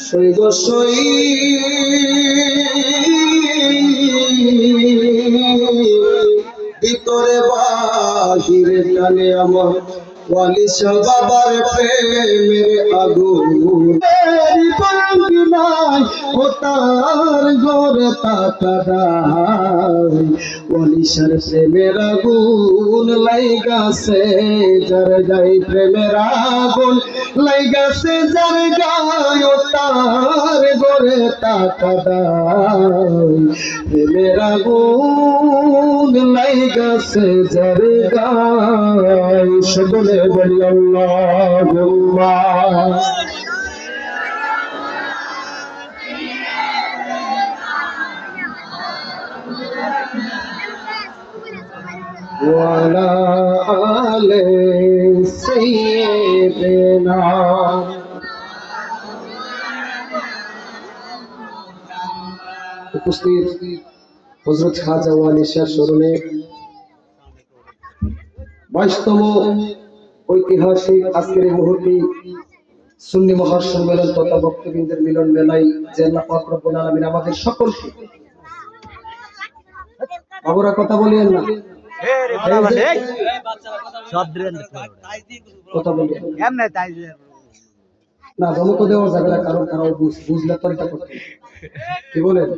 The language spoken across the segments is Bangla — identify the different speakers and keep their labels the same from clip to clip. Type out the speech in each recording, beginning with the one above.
Speaker 1: সই গো সই ভিতরে বাহিরে টানে আমার ওয়ালিশা বাবার প্রেমের আগুন নাই ও তার ঘরে তাকাই ওয়ালিশার প্রেমের আগুন লাইগাছে যার গাই প্রেমের আগুন লাইগাছে যার গায় ও তার ঘরে তাকাই প্রেমের আগুন লাইগাছে যার গায় সকলে বলি আল্লাহুম্মা ওয়ালা আলে সাইয়্যিদিনা। উপস্থিত হযরত খাজা ওয়ালি শাহ স্মরণে 22তম ঐতিহাসিক আজকের এই মুহূর্তে সুন্নি মহাসম্মেলন তথা ভক্তবৃন্দের মিলন মেলায় যে আল্লাহ পাক রব্বুল আলামিন আমাদের সকলকে বাবুরা কথা বলিয়েন না কথা বলিয়েন না ধমক দেওয়া যাবে না কারণ তারাও বুঝলে তো এটা করতে কি বলেন।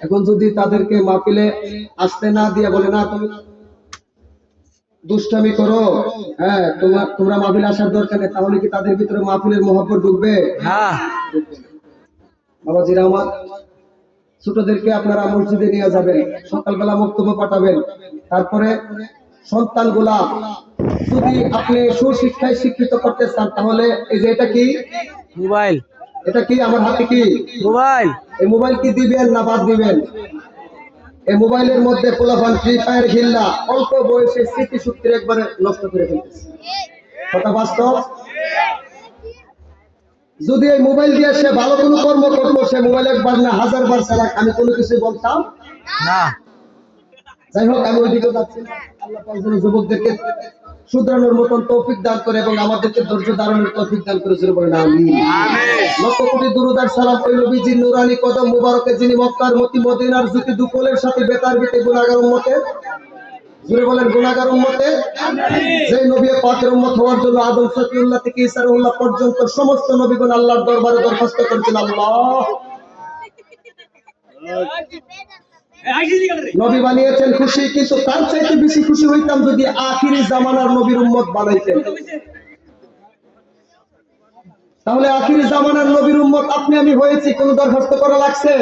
Speaker 1: এখন যদি তাদেরকে মাহফিলে আসতে না দিয়ে বলে না তুমি দুষ্টামি করো, হ্যাঁ তোমরা মাহফিলে আসার দরকার নেই, তাহলে কি তাদের ভিতরে মাহফিলের মহব্বত ঢুকবে? বাবাজিরা আমার, ছোটদেরকে আপনারা মসজিদে নিয়ে যাবেন, সকালবেলা বক্তব্য পাঠাবেন, তারপরে সন্তানগুলা যদি আপনি সুশিক্ষায় শিক্ষিত করতে চান তাহলে এই যে এটা কি মোবাইল, এটা কি আমার হাতে কি মোবাইল, এই মোবাইল কি দিবেন না বাদ দিবেন? এই মোবাইলের মধ্যে পোলাপান ফ্রি ফায়ার খেললা অল্প বয়সে স্মৃতিশক্তি একবারে নষ্ট করে ফেলতেছে, কথা বাস্তব। যদি এই মোবাইল দিয়ে সে ভালো কোনো কর্ম করতো সে মোবাইল একবার না 1000 বার ছাড়া আমি কোনো কিছু বলতাম না। যাই হোক, আমি ওইদিকে যাচ্ছি না। আল্লাহ পাক যেন যুবকদেরকে শুধরানোর মতন তৌফিক দান করে এবং আমাদেরকে ধৈর্য ধারণের তৌফিক দান করে, জোরে বলেন আমিন। লক্ষ কোটি দুরূদ আর সালাম ওই নবীজির নূরানি কদম মুবারকে যিনি মক্কার মতি মদিনার জ্যোতি দুপলের সাথে বেতার বেতে গুনাহগার উম্মতের, জোরে বলেন গুনাহগার উম্মতের, যেই নবী পাকের উম্মত হওয়ার জন্য আদম সফিউল্লাহ থেকে ঈসা রুহুল্লাহ পর্যন্ত সমস্ত নবীগণ আল্লাহর দরবারে দরখাস্ত করেছেন, আল্লাহ নবী বানিয়েছেন খুশি, কিন্তু তার চাইতে বেশি খুশি হইতাম যদি আখিরি জামানার নবীর উম্মত বানাইতেন। তাহলে আখিরি জামানার নবীর উম্মত আপনি আমি হয়েছি, কোন দরখাস্ত করা লাগছে?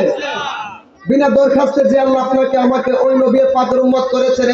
Speaker 1: বিনা দরখাস্তে যে আল্লাহ আপনাকে আমাকে ওই নবীর পাকের উম্মত করেছেন।